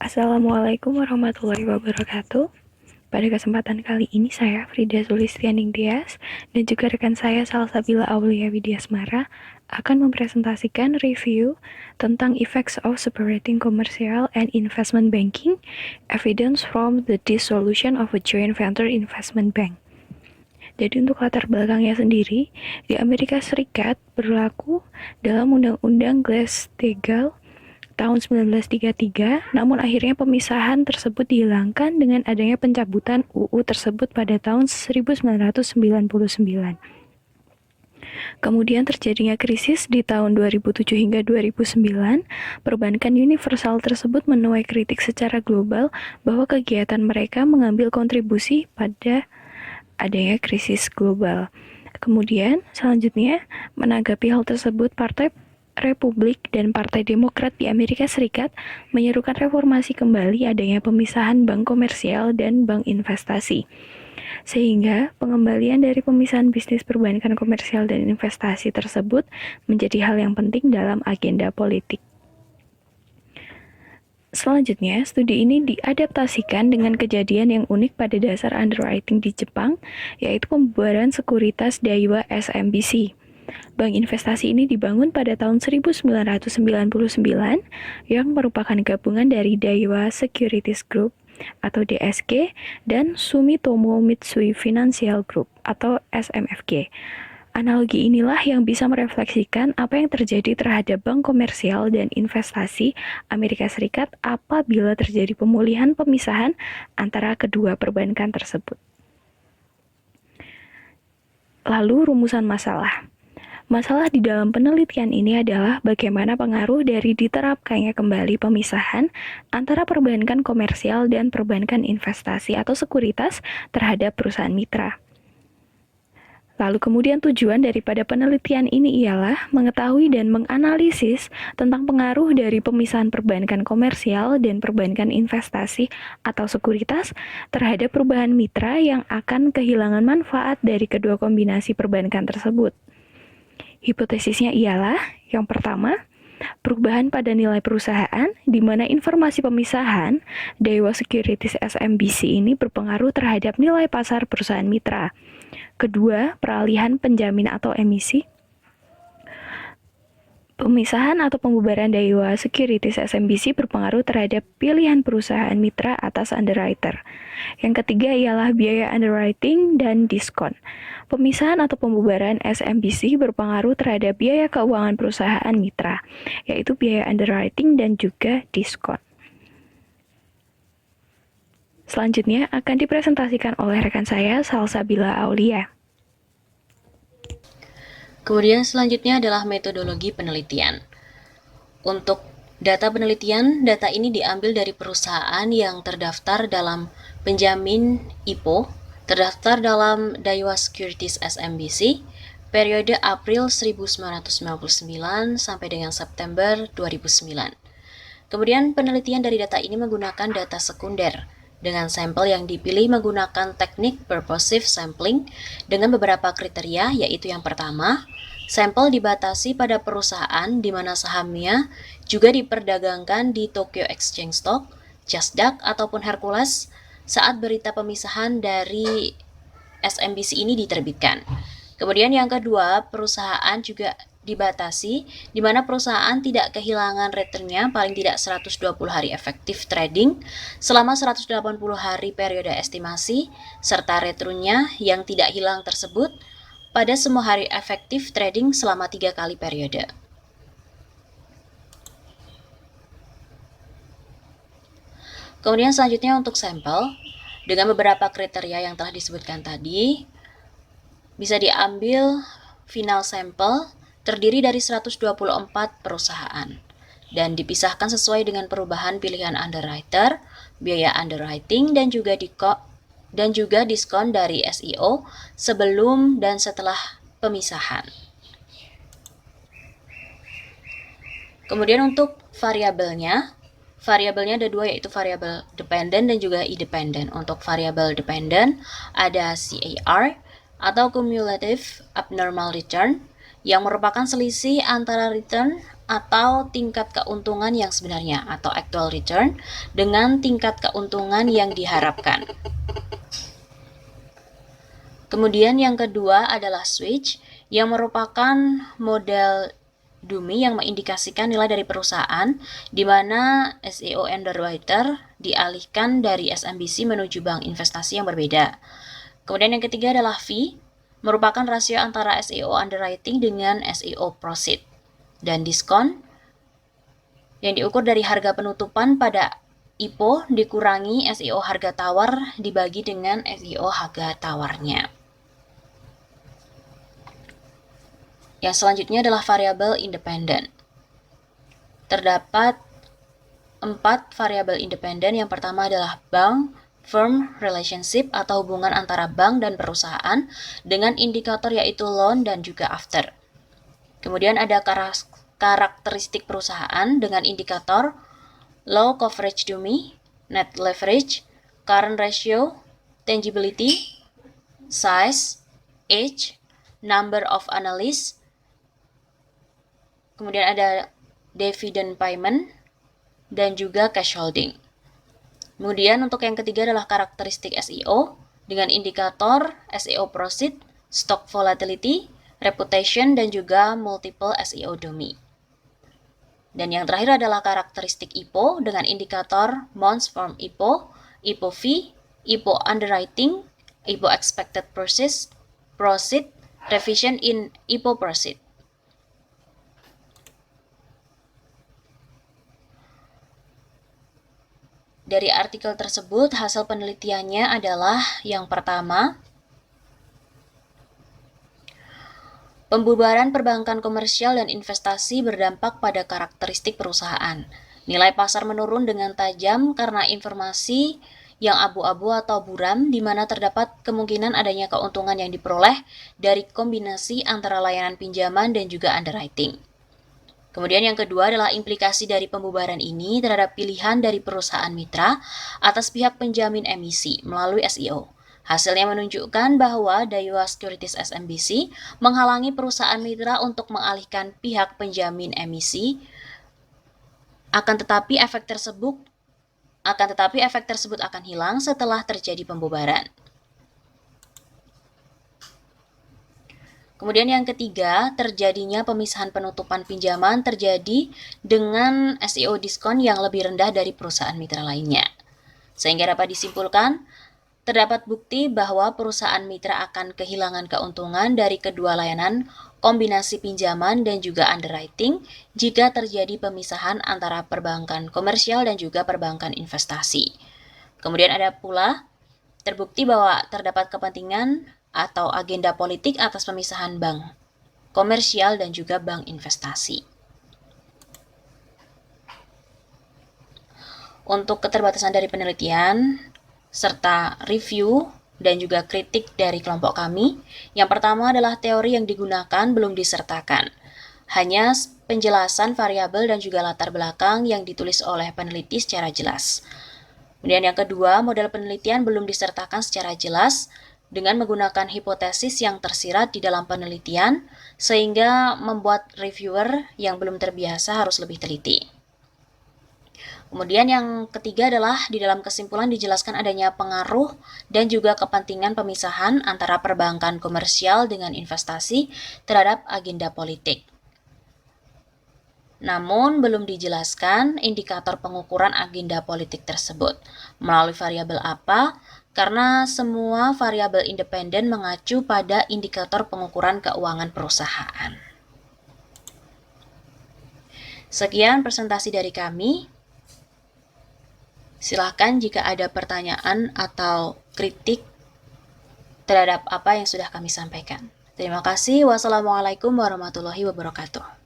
Assalamualaikum warahmatullahi wabarakatuh. Pada kesempatan kali ini saya Frida Sulistianing Tias dan juga rekan saya Salsabila Aulia Widyasmara akan mempresentasikan review tentang effects of separating commercial and investment banking, evidence from the dissolution of a joint venture investment bank. Jadi untuk latar belakangnya sendiri, di Amerika Serikat berlaku dalam Undang-Undang Glass-Steagall tahun 1933, namun akhirnya pemisahan tersebut dihilangkan dengan adanya pencabutan UU tersebut pada tahun 1999. Kemudian terjadinya krisis di tahun 2007 hingga 2009, perbankan universal tersebut menuai kritik secara global bahwa kegiatan mereka mengambil kontribusi pada adanya krisis global. Kemudian selanjutnya menanggapi hal tersebut, Partai Republik dan Partai Demokrat di Amerika Serikat menyerukan reformasi kembali adanya pemisahan bank komersial dan bank investasi. Sehingga pengembalian dari pemisahan bisnis perbankan komersial dan investasi tersebut menjadi hal yang penting dalam agenda politik. Selanjutnya, studi ini diadaptasikan dengan kejadian yang unik pada dasar underwriting di Jepang, yaitu pembubaran sekuritas Daiwa SMBC. Bank investasi ini dibangun pada tahun 1999 yang merupakan gabungan dari Daiwa Securities Group atau DSG dan Sumitomo Mitsui Financial Group atau SMFG. Analogi inilah yang bisa merefleksikan apa yang terjadi terhadap bank komersial dan investasi Amerika Serikat apabila terjadi pemulihan pemisahan antara kedua perbankan tersebut. Lalu rumusan masalah. Masalah di dalam penelitian ini adalah bagaimana pengaruh dari diterapkannya kembali pemisahan antara perbankan komersial dan perbankan investasi atau sekuritas terhadap perusahaan mitra. Lalu kemudian tujuan daripada penelitian ini ialah mengetahui dan menganalisis tentang pengaruh dari pemisahan perbankan komersial dan perbankan investasi atau sekuritas terhadap perubahan mitra yang akan kehilangan manfaat dari kedua kombinasi perbankan tersebut. Hipotesisnya ialah, yang pertama, perubahan pada nilai perusahaan, di mana informasi pemisahan Daiwa Securities SMBC ini berpengaruh terhadap nilai pasar perusahaan mitra. Kedua, peralihan penjamin atau emisi. Pemisahan atau pembubaran Daiwa Securities SMBC berpengaruh terhadap pilihan perusahaan mitra atas underwriter. Yang ketiga ialah biaya underwriting dan diskon. Pemisahan atau pembubaran SMBC berpengaruh terhadap biaya keuangan perusahaan mitra, yaitu biaya underwriting dan juga diskon. Selanjutnya akan dipresentasikan oleh rekan saya, Salsabila Aulia. Kemudian selanjutnya adalah metodologi penelitian. Untuk data penelitian, data ini diambil dari perusahaan yang terdaftar dalam penjamin IPO, terdaftar dalam Daiwa Securities SMBC, periode April 1999 sampai dengan September 2009. Kemudian penelitian dari data ini menggunakan data sekunder, dengan sampel yang dipilih menggunakan teknik purposive sampling dengan beberapa kriteria, yaitu yang pertama, sampel dibatasi pada perusahaan di mana sahamnya juga diperdagangkan di Tokyo Exchange Stock, Nasdaq, ataupun Hercules saat berita pemisahan dari SMBC ini diterbitkan. Kemudian yang kedua, perusahaan juga dibatasi di mana perusahaan tidak kehilangan returnnya paling tidak 120 hari efektif trading selama 180 hari periode estimasi serta returnnya yang tidak hilang tersebut pada semua hari efektif trading selama 3 kali periode. Kemudian selanjutnya untuk sampel dengan beberapa kriteria yang telah disebutkan tadi bisa diambil final sampel terdiri dari 124 perusahaan dan dipisahkan sesuai dengan perubahan pilihan underwriter, biaya underwriting, dan juga diskon dari SEO sebelum dan setelah pemisahan. Kemudian untuk variabelnya ada dua, yaitu variabel dependent dan juga independent. Untuk variabel dependent ada CAR atau Cumulative Abnormal Return yang merupakan selisih antara return atau tingkat keuntungan yang sebenarnya atau actual return dengan tingkat keuntungan yang diharapkan. Kemudian yang kedua adalah switch yang merupakan model dummy yang mengindikasikan nilai dari perusahaan di mana SEO underwriter dialihkan dari SMBC menuju bank investasi yang berbeda. Kemudian yang ketiga adalah fee, merupakan rasio antara SEO underwriting dengan SEO proceed. Dan diskon yang diukur dari harga penutupan pada IPO dikurangi SEO harga tawar dibagi dengan SEO harga tawarnya. Yang selanjutnya adalah variabel independen. Terdapat 4 variabel independen. Yang pertama adalah bank-firm relationship atau hubungan antara bank dan perusahaan dengan indikator yaitu loan dan juga after. Kemudian ada karakteristik perusahaan dengan indikator low coverage dummy, net leverage, current ratio, tangibility, size, age, number of analysts. Kemudian ada dividend payment dan juga cash holding. Kemudian untuk yang ketiga adalah karakteristik SEO dengan indikator SEO proceed, stock volatility, reputation, dan juga multiple SEO dummy. Dan yang terakhir adalah karakteristik IPO dengan indikator months from IPO, IPO fee, IPO underwriting, IPO expected proceed, revision in IPO proceed. Dari artikel tersebut, hasil penelitiannya adalah yang pertama, pembubaran perbankan komersial dan investasi berdampak pada karakteristik perusahaan. Nilai pasar menurun dengan tajam karena informasi yang abu-abu atau buram, di mana terdapat kemungkinan adanya keuntungan yang diperoleh dari kombinasi antara layanan pinjaman dan juga underwriting. Kemudian yang kedua adalah implikasi dari pembubaran ini terhadap pilihan dari perusahaan mitra atas pihak penjamin emisi melalui SEO. Hasilnya menunjukkan bahwa Daiwa Securities SMBC menghalangi perusahaan mitra untuk mengalihkan pihak penjamin emisi, akan tetapi efek tersebut akan hilang setelah terjadi pembubaran. Kemudian yang ketiga, terjadinya pemisahan penutupan pinjaman terjadi dengan SEO diskon yang lebih rendah dari perusahaan mitra lainnya. Sehingga dapat disimpulkan, terdapat bukti bahwa perusahaan mitra akan kehilangan keuntungan dari kedua layanan kombinasi pinjaman dan juga underwriting jika terjadi pemisahan antara perbankan komersial dan juga perbankan investasi. Kemudian ada pula terbukti bahwa terdapat kepentingan atau agenda politik atas pemisahan bank komersial dan juga bank investasi. Untuk keterbatasan dari penelitian serta review dan juga kritik dari kelompok kami, yang pertama adalah teori yang digunakan belum disertakan. Hanya penjelasan variabel dan juga latar belakang yang ditulis oleh peneliti secara jelas. Kemudian yang kedua, model penelitian belum disertakan secara jelas dengan menggunakan hipotesis yang tersirat di dalam penelitian, sehingga membuat reviewer yang belum terbiasa harus lebih teliti. Kemudian yang ketiga adalah di dalam kesimpulan dijelaskan adanya pengaruh dan juga kepentingan pemisahan antara perbankan komersial dengan investasi terhadap agenda politik. Namun belum dijelaskan indikator pengukuran agenda politik tersebut melalui variabel apa, karena semua variabel independen mengacu pada indikator pengukuran keuangan perusahaan. Sekian presentasi dari kami. Silakan jika ada pertanyaan atau kritik terhadap apa yang sudah kami sampaikan. Terima kasih. Wassalamualaikum warahmatullahi wabarakatuh.